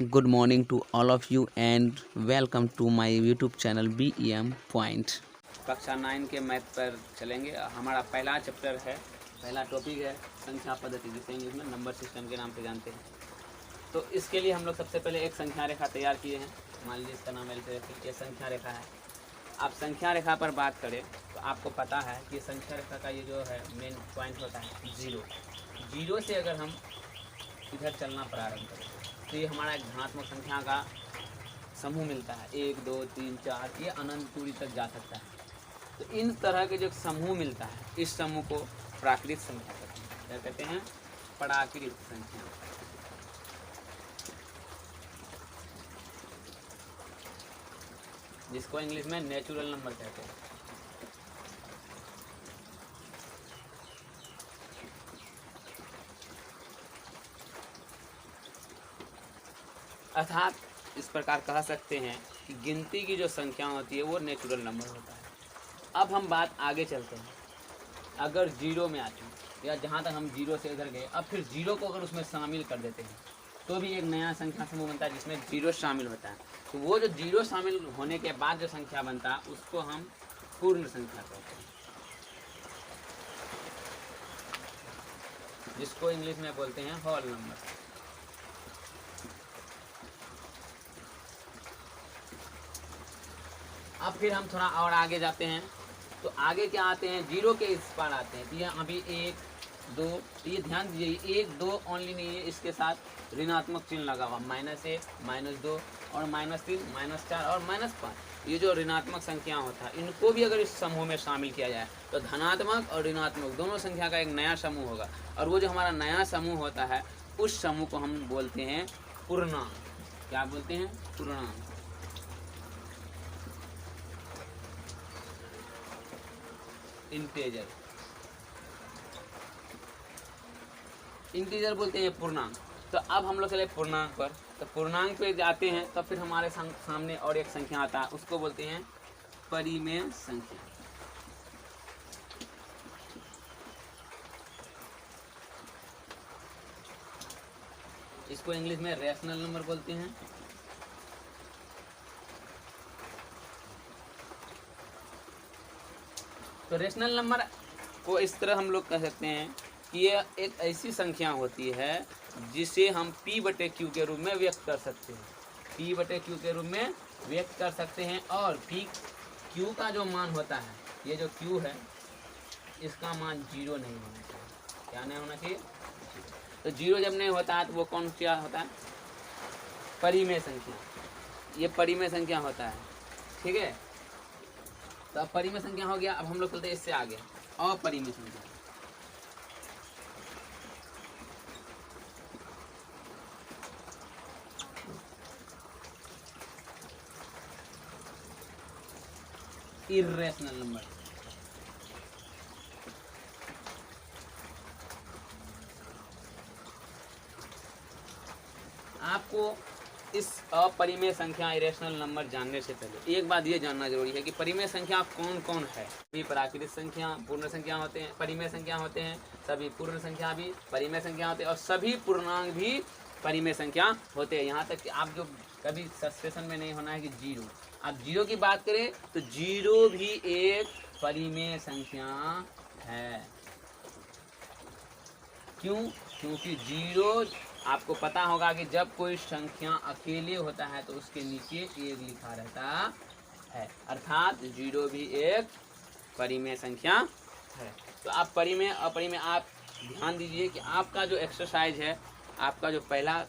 Good morning to all of you and welcome to my YouTube channel BEM Point। कक्षा 9 के math पर चलेंगे। हमारा पहला चैप्टर है, पहला टॉपिक है संख्या पद्धति, जिसे इंग्लिश में नंबर सिस्टम के नाम से जानते हैं। तो इसके लिए हम लोग सबसे पहले एक संख्या रेखा तैयार किए हैं। मान लीजिए इसका नाम ये संख्या रेखा है। आप संख्या रेखा पर बात करें तो आपको पता है कि संख्या रेखा का ये जो है मेन पॉइंट होता है जीरो से अगर हम इधर चलना प्रारंभ करें तो ये हमारा एक धनात्मक संख्या का समूह मिलता है। 1 2 3 4 ये अनंत दूरी तक जा सकता है। तो इन तरह के जो समूह मिलता है, इस समूह को प्राकृत संख्या कहते हैं। क्या कहते हैं? प्राकृत संख्या। जिसको इंग्लिश में नेचुरल नंबर कहते हैं। अर्थात इस प्रकार कह सकते हैं कि गिनती की जो संख्या होती है वो नेचुरल नंबर होता है। अब हम बात आगे चलते हैं। अगर जीरो में आती है या जहाँ तक हम जीरो से इधर गए, अब फिर जीरो को अगर उसमें शामिल कर देते हैं तो भी एक नया संख्या समूह बनता है जिसमें जीरो शामिल होता है। तो वो जो जीरो शामिल होने के बाद जो संख्या बनता है उसको हम पूर्ण संख्या कहते हैं, जिसको इंग्लिश में बोलते हैं होल नंबर। अब फिर हम थोड़ा और आगे जाते हैं तो आगे क्या आते हैं, जीरो के इस पार आते हैं। तो ये अभी 1 2, ये ध्यान दीजिए 1 2 ओनली नहीं है, इसके साथ ऋणात्मक चिन्ह लगा हुआ -1 -2 और -3 -4 और -5। ये जो ऋणात्मक संख्या होता है इनको भी अगर इस समूह में शामिल किया जाए तो धनात्मक और ऋणात्मक दोनों संख्या का एक नया समूह होगा। और वो जो हमारा नया समूह होता है उस समूह को हम बोलते हैं पूर्णांक। क्या बोलते हैं? पूर्णांक। इंटीजर बोलते हैं पूर्णांक। तो अब हम लोग चले पूर्णांक पर। तो पूर्णांक पे जाते हैं तो फिर हमारे सामने और एक संख्या आता है, उसको बोलते हैं परिमेय संख्या। इसको इंग्लिश में रैशनल नंबर बोलते हैं। तो रैशनल नंबर को इस तरह हम लोग कह सकते हैं कि ये एक ऐसी संख्या होती है जिसे हम P/Q के रूप में व्यक्त कर सकते हैं। P/Q के रूप में व्यक्त कर सकते हैं। और Q का जो मान होता है, ये जो Q है इसका मान 0 नहीं होना चाहिए। क्या नहीं होना चाहिए? तो 0 जब नहीं होता है तो वो कौन सा होता है? परिमेय संख्या। ये परिमेय संख्या होता है। ठीक है, तो अब परिमेय संख्या हो गया। अब हम लोग चलते हैं इससे आगे, अपरिमेय संख्या। Irrational number. आपको इस अपरिमेय संख्या इरेशनल नंबर जानने से पहले एक बात ये जानना जरूरी है कि परिमेय संख्या कौन कौन है। सभी प्राकृत संख्या पूर्ण संख्या होते हैं, परिमेय संख्या होते हैं। सभी पूर्ण संख्या भी परिमेय संख्या होते हैं और सभी पूर्णांक भी परिमेय संख्या होते हैं। यहाँ तक कि आप जो कभी सस्पेंशन में नहीं होना है कि जीरो, आप जीरो की बात करें तो जीरो भी एक परिमेय संख्या है। क्यों? क्योंकि जीरो, आपको पता होगा कि जब कोई संख्या अकेले होता है तो उसके नीचे 1 लिखा रहता है, अर्थात जीरो भी एक परिमेय संख्या है। तो आप परिमेय अपरिमेय आप ध्यान दीजिए कि आपका जो एक्सरसाइज है, आपका जो पहला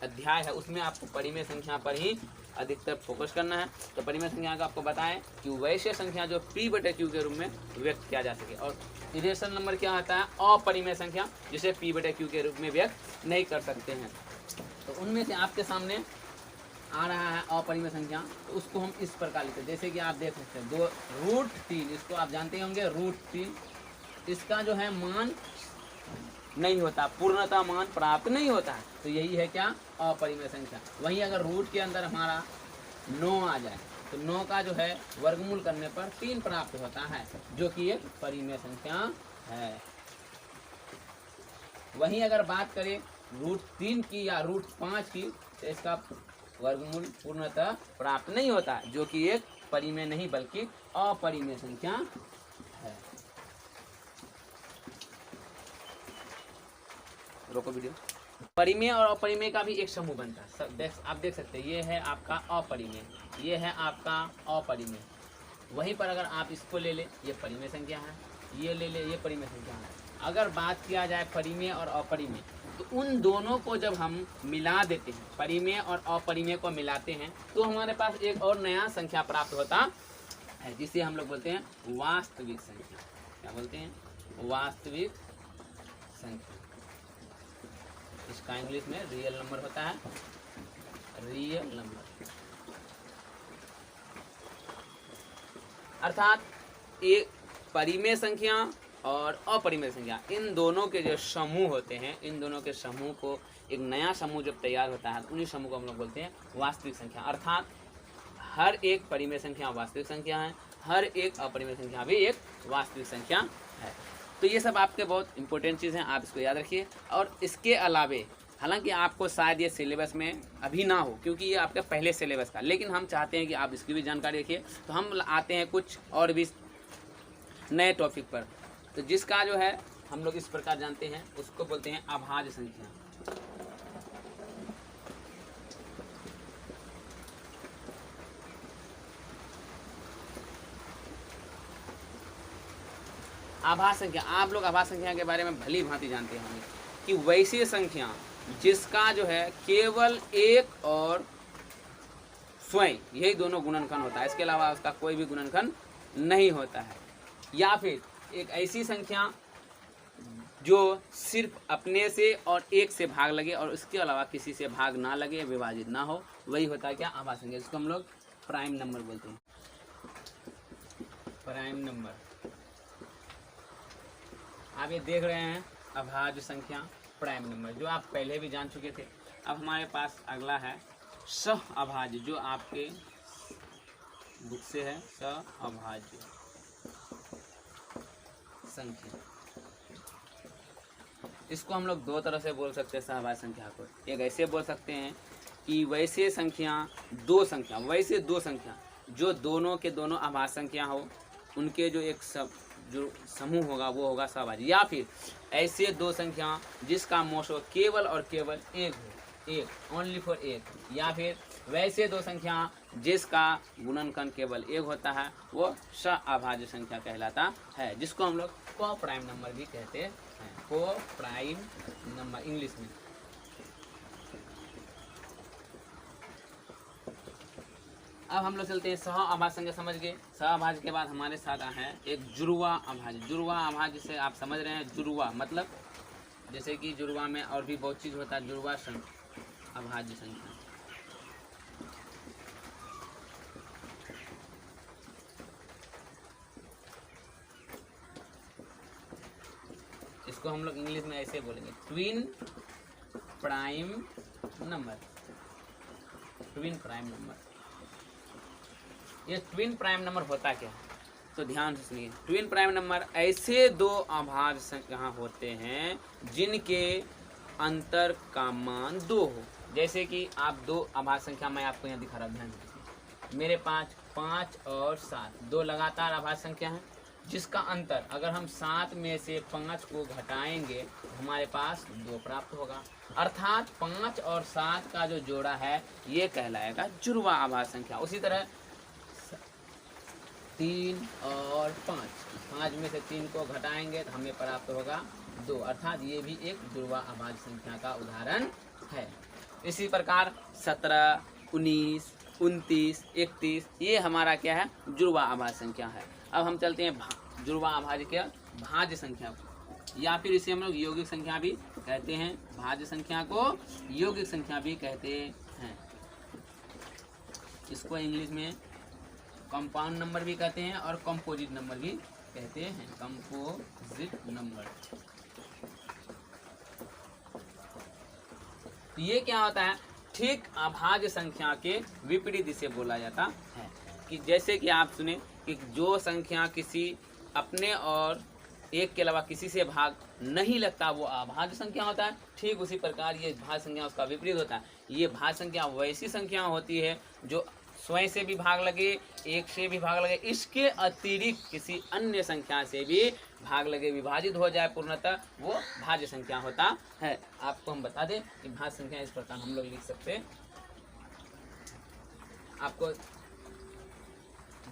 अध्याय है उसमें आपको परिमेय संख्या पर ही अधिकतर फोकस करना है। तो परिमेय संख्या का आपको बताएं कि वैसे संख्या जो P/Q के रूप में व्यक्त किया जा सके। और इरेशनल नंबर क्या होता है? अपरिमेय संख्या, जिसे P/Q के रूप में व्यक्त नहीं कर सकते हैं। तो उनमें से आपके सामने आ रहा है अपरिमेय संख्या, तो उसको हम इस प्रकार लिखते हैं। जैसे कि आप देख सकते हैं √3, इसको आप जानते होंगे √3। इसका जो है मान नहीं होता, पूर्णतः मान प्राप्त नहीं होता है। तो यही है क्या? अपरिमेय संख्या। वहीं अगर रूट के अंदर हमारा 9 आ जाए तो 9 का जो है वर्गमूल करने पर 3 प्राप्त होता है, जो कि एक परिमेय संख्या है। वहीं अगर बात करें √3 की या √5 की तो इसका वर्गमूल पूर्णतः प्राप्त नहीं होता, जो कि एक परिमेय नहीं बल्कि अपरिमेय संख्या है। रोको वीडियो। परिमेय और अपरिमेय का भी एक समूह बनता है। आप देख सकते हैं, ये है आपका अपरिमेय, ये है आपका अपरिमेय। वहीं पर अगर आप इसको ले ले, ये परिमेय संख्या है, ये ले ले, ये परिमेय संख्या है। अगर बात किया जाए परिमेय और अपरिमेय, तो उन दोनों को जब हम मिला देते हैं, परिमेय और अपरिमेय को मिलाते हैं, तो हमारे पास एक और नया संख्या प्राप्त होता है, जिसे हम लोग बोलते हैं वास्तविक संख्या। क्या बोलते हैं? वास्तविक संख्या। इसका इंग्लिश में रियल नंबर होता है, रियल नंबर। अर्थात एक परिमेय संख्या और अपरिमेय संख्या, इन दोनों के जो समूह होते हैं, इन दोनों के समूह को एक नया समूह जब तैयार होता है, तो उन्हीं समूह को हम लोग बोलते हैं वास्तविक संख्या। अर्थात हर एक परिमेय संख्या वास्तविक संख्या है, हर एक अपरिमेय संख्या भी एक वास्तविक संख्या है। तो ये सब आपके बहुत इंपॉर्टेंट चीज़ हैं, आप इसको याद रखिए। और इसके अलावे, हालांकि आपको शायद ये सिलेबस में अभी ना हो, क्योंकि ये आपके पहले सिलेबस का, लेकिन हम चाहते हैं कि आप इसकी भी जानकारी रखिए। तो हम आते हैं कुछ और भी नए टॉपिक पर, तो जिसका जो है हम लोग इस प्रकार जानते हैं, उसको बोलते हैं अभाज्य संख्या। आभाज्य संख्या, आप लोग आभाज्य संख्या के बारे में भली भांति जानते होंगे कि वैसी संख्या जिसका जो है केवल एक और स्वयं, यही दोनों गुणनखंड होता है, इसके अलावा उसका कोई भी गुणनखंड नहीं होता है। या फिर एक ऐसी संख्या जो सिर्फ अपने से और एक से भाग लगे और उसके अलावा किसी से भाग ना लगे, विभाजित ना हो, वही होता है क्या? आभाज्य संख्या, जिसको हम लोग प्राइम नंबर बोलते हैं। प्राइम नंबर आप ये देख रहे हैं, अभाज्य संख्या, प्राइम नंबर, जो आप पहले भी जान चुके थे। अब हमारे पास अगला है सहअभाज्य, जो आपके बुक से है, सहअभाज्य संख्या। इसको हम लोग दो तरह से बोल सकते हैं सहअभाज्य संख्या को। एक ऐसे बोल सकते हैं कि वैसे संख्या, वैसे दो संख्या जो दोनों के दोनों अभाज्य संख्या हो, उनके जो एक जो समूह होगा वो होगा सहअभाज्य। या फिर ऐसे दो संख्या जिसका मोशो केवल और केवल एक हो, एक, ओनली फॉर एक। या फिर वैसे दो संख्या जिसका गुणनखंड केवल एक होता है, वो सहअभाज्य संख्या कहलाता है, जिसको हम लोग को प्राइम नंबर भी कहते हैं, को प्राइम नंबर इंग्लिश में। अब हम लोग चलते हैं सहअभाज्य संख्या, समझ गए। सहअभाज्य के बाद हमारे साथ है एक जुड़वा अभाज्य। जुड़वा अभाज्य से आप समझ रहे हैं, जुड़वा मतलब जैसे कि जुड़वा में और भी बहुत चीज़ होता है, जुड़वा अभाज्य संख्या। इसको हम लोग इंग्लिश में ऐसे बोलेंगे, twin prime number. Twin prime number, ये ट्विन प्राइम नंबर होता क्या है, तो ध्यान से सुनिए। ट्विन प्राइम नंबर ऐसे दो अभाज्य संख्या होते हैं जिनके अंतर का मान 2 हो। जैसे कि आप दो अभाज्य संख्या, मैं आपको यहाँ दिखा रहा हूँ, ध्यान से। मेरे पास 5 और 7 दो लगातार अभाज्य संख्या हैं, जिसका अंतर अगर हम 7 में से 5 को घटाएंगे तो हमारे पास 2 प्राप्त होगा। अर्थात 5 और 7 का जो जोड़ा है ये कहलाएगा जुड़वा अभाज्य संख्या। उसी तरह 3 और 5 में से 3 को घटाएंगे तो हमें प्राप्त होगा 2, अर्थात ये भी एक जुड़वा अभाज्य संख्या का उदाहरण है। इसी प्रकार 17, 19, 29, 31 ये हमारा क्या है, जुड़वा अभाज्य संख्या है। अब हम चलते हैं जुड़वा अभाज्य के भाज्य संख्या को, या फिर इसे हम लोग यौगिक संख्या भी कहते हैं। भाज्य संख्या को यौगिक संख्या भी कहते हैं। इसको इंग्लिश में कंपाउंड नंबर भी कहते हैं और कंपोजिट नंबर भी कहते हैं। कंपोजिट नंबर, तो ये क्या होता है, ठीक अभाज्य संख्या के विपरीत इसे बोला जाता है। कि जैसे कि आप सुने कि जो संख्या किसी अपने और एक के अलावा किसी से भाग नहीं लगता वो अभाज्य संख्या होता है। ठीक उसी प्रकार ये भाज्य संख्या उसका विपरीत होता है। ये भाज्य संख्या वैसी संख्या होती है जो स्वयं से भी भाग लगे, एक से भी भाग लगे, इसके अतिरिक्त किसी अन्य संख्या से भी भाग लगे, विभाजित हो जाए पूर्णतः, वो भाज्य संख्या होता है। आपको हम बता दें कि भाज्य संख्या इस प्रकार हम लोग लिख सकते हैं। आपको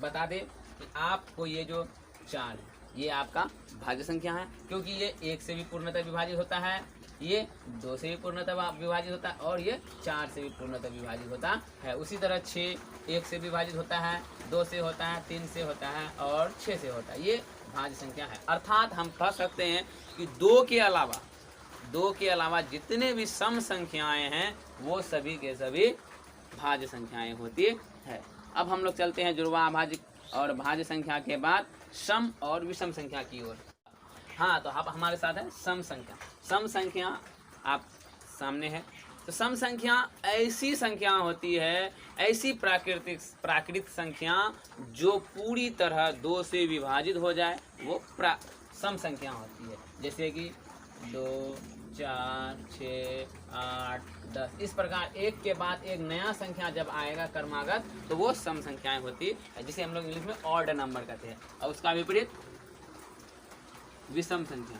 बता दें कि आपको ये जो 4 है ये आपका भाज्य संख्या है, क्योंकि ये 1 से भी पूर्णतः विभाजित होता है, ये 2 से भी पूर्णतः विभाजित होता है और ये 4 से भी पूर्णतः विभाजित होता है। उसी तरह 6 1 से विभाजित होता है, 2 से होता है, 3 से होता है और 6 से होता है। ये भाज्य संख्या है। अर्थात हम कह सकते हैं कि 2 के अलावा जितने भी सम संख्याएं हैं वो सभी के सभी भाज्य संख्याएं होती है। अब हम लोग चलते हैं जुड़वा अभाज्य और भाज्य संख्या के बाद सम और विषम संख्या की ओर। हाँ, तो अब हमारे साथ है सम संख्या। सम संख्या आप सामने है। तो सम संख्या ऐसी संख्या होती है, ऐसी प्राकृतिक संख्या जो पूरी तरह 2 से विभाजित हो जाए, वो सम संख्या होती है। जैसे कि 2 4 6 8 10 इस प्रकार एक के बाद एक नया संख्या जब आएगा क्रमागत, तो वो सम संख्याएं होती है, जिसे हम लोग इंग्लिश में ऑड नंबर कहते हैं। और उसका विपरीत विषम संख्या।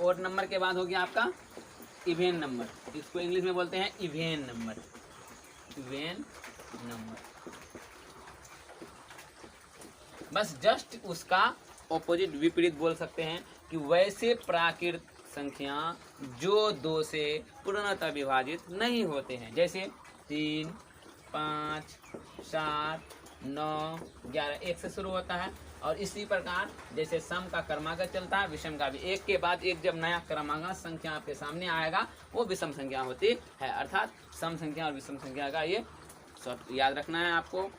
ऑड नंबर के बाद हो गया आपका इवेन नंबर। इसको इंग्लिश में बोलते हैं इवेन नंबर। इवेन नंबर बस जस्ट उसका ऑपोजिट विपरीत बोल सकते हैं कि वैसे प्राकृत संख्या जो 2 से पूर्णतः विभाजित नहीं होते हैं, जैसे 3 5 7 9 11 1 से शुरू होता है। और इसी प्रकार जैसे सम का क्रमागत चलता है, विषम का भी एक के बाद एक जब नया क्रमागत संख्या आपके सामने आएगा वो विषम संख्या होती है। अर्थात सम संख्या और विषम संख्या का ये सब याद रखना है आपको।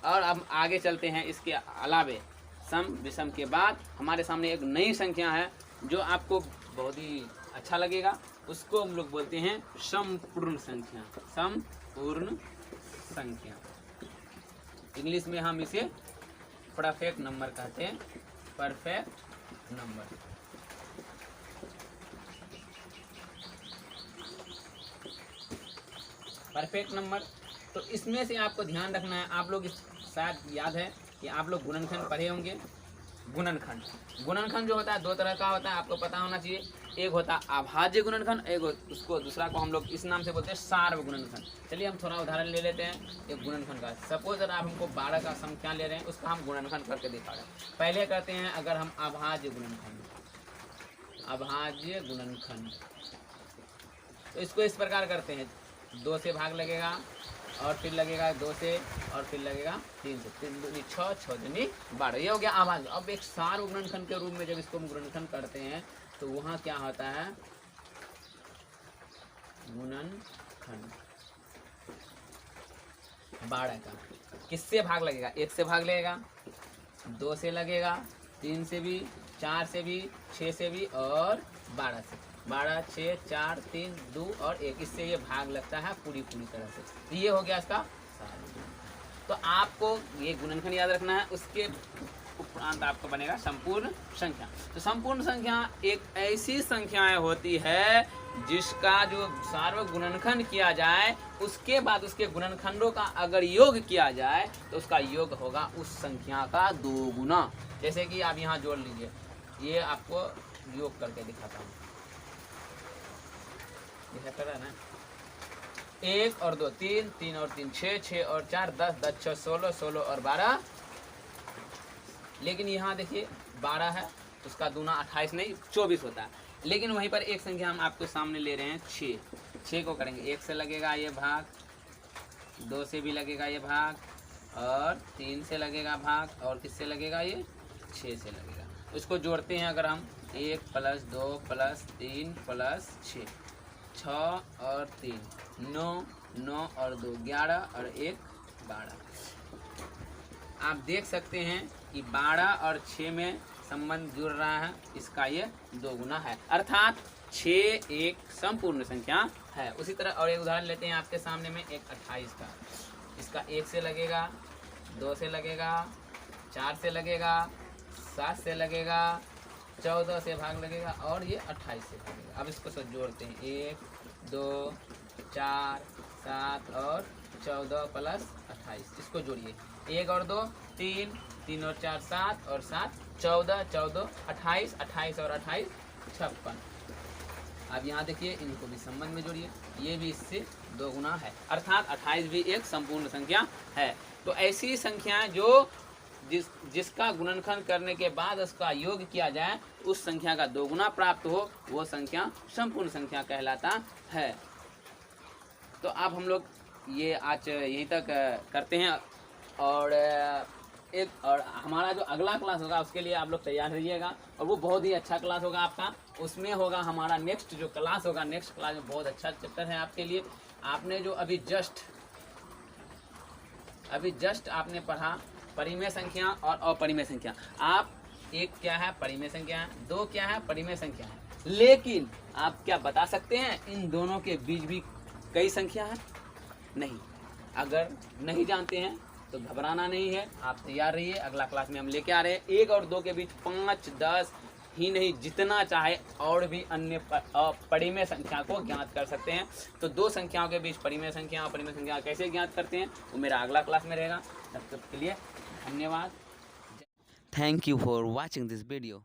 और अब आगे चलते हैं। इसके अलावे सम विषम के बाद हमारे सामने एक नई संख्या है जो आपको बहुत ही अच्छा लगेगा, उसको हम लोग बोलते हैं संपूर्ण संख्या। संपूर्ण संख्या इंग्लिश में हम इसे परफेक्ट नंबर कहते हैं। Perfect number. परफेक्ट नंबर तो इसमें से आपको ध्यान रखना है। आप लोग शायद याद है कि आप लोग गुणनखंड पढ़े होंगे। गुणनखंड जो होता है 2 तरह का होता है, आपको पता होना चाहिए। एक होता है अभाज्य गुणनखंड, एक उसको दूसरा को हम लोग इस नाम से बोलते हैं सार्व गुणनखंड। चलिए हम थोड़ा उदाहरण ले लेते हैं एक गुणनखंड का। सपोज अगर आप हमको 12 का संख्या ले रहे हैं, उसका हम गुणनखंड करके दिखा रहे हैं। पहले करते हैं अगर हम अभाज्य गुणनखंड। अभाज्य गुणनखंड तो इसको इस प्रकार करते हैं, 2 से भाग लगेगा और फिर लगेगा 2 से और फिर लगेगा 3 से। 3 दूनी 6, 6 दूनी 12, ये हो गया आभाज्य। अब एक सार्व गुणनखंड के रूप में जब इसको हम गुणनखंड करते हैं तो वहाँ क्या होता है, गुणनखंड 12 का किससे भाग लगेगा, 1 से भाग लगेगा, 2 से लगेगा, 3 से भी, 4 से भी, 6 से भी और 12 से। 12 6 4 3 2 और 1, इससे ये भाग लगता है पूरी तरह से। तो ये हो गया इसका सार। तो आपको ये गुणनखंड याद रखना है। उसके उपरांत आपको बनेगा संपूर्ण संख्या। तो संपूर्ण संख्या एक ऐसी संख्याएं होती है जिसका जो सार्वक गुणनखंड किया जाए उसके बाद उसके गुणनखंडों का अगर योग किया जाए तो उसका योग होगा उस संख्या का 2 गुना। जैसे कि आप यहाँ जोड़ लीजिए, ये आपको योग करके दिखाता हूँ। है ना, 1 और 2 3, 3 और 3 6, 6 और 4 10, 10 6 16, 16 और 12। लेकिन यहाँ देखिए 12 है, उसका दूना 28 नहीं 24 होता है। लेकिन वहीं पर एक संख्या हम आपको सामने ले रहे हैं 6। 6 को करेंगे, 1 से लगेगा ये भाग, 2 से भी लगेगा ये भाग और 3 से लगेगा भाग और किससे लगेगा ये 6 से लगेगा। इसको जोड़ते हैं अगर हम 1 + 2 + 3 + 6, 6 और 3 9, 9 और 2 11 और 1 12। आप देख सकते हैं कि 12 और 6 में संबंध जुड़ रहा है, इसका ये 2 गुना है, अर्थात 6 एक संपूर्ण संख्या है। उसी तरह और एक उदाहरण लेते हैं आपके सामने में एक 28 का। इस उसका 1 से लगेगा, 2 से लगेगा, 4 से लगेगा, 7 से लगेगा, 14 से भाग लगेगा और ये 28 से लगेगा। अब इसको सब जोड़ते हैं, 1 2 4 7 और 14 प्लस 28, इसको जोड़िए, 1 और 2 3, 3 और 4 7 और 7 14, 14 28, 28 और 28 56। अब यहाँ देखिए, इनको भी संबंध में जोड़िए, ये भी इससे 2 गुना है, अर्थात 28 भी एक संपूर्ण संख्या है। तो ऐसी संख्याएं जो जिसका गुणनखंड करने के बाद उसका योग किया जाए, उस संख्या का 2 गुना प्राप्त हो, वो संख्या संपूर्ण संख्या कहलाता है। तो अब हम लोग ये आज यहीं तक करते हैं, और हमारा जो अगला क्लास होगा उसके लिए आप लोग तैयार रहिएगा, और वो बहुत ही अच्छा क्लास होगा आपका। उसमें होगा हमारा नेक्स्ट जो क्लास होगा, नेक्स्ट क्लास में बहुत अच्छा चैप्टर है आपके लिए। आपने जो अभी जस्ट आपने पढ़ा परिमेय संख्या और अपरिमेय संख्या। आप एक क्या है परिमेय संख्या है, 2 क्या है परिमेय संख्या है, लेकिन आप क्या बता सकते हैं इन दोनों के बीच भी कई संख्या है? नहीं। अगर नहीं जानते हैं तो घबराना नहीं है, आप तैयार रहिए। अगला क्लास में हम लेके आ रहे हैं 1 और 2 के बीच 5, 10 ही नहीं, जितना चाहे और भी अन्य परिमेय संख्या को ज्ञात कर सकते हैं। तो 2 संख्याओं के बीच परिमेय संख्या और परिमेय संख्या कैसे ज्ञात करते हैं, वो मेरा अगला क्लास में रहेगा। तब तक के लिए धन्यवाद। Thank you for watching this video.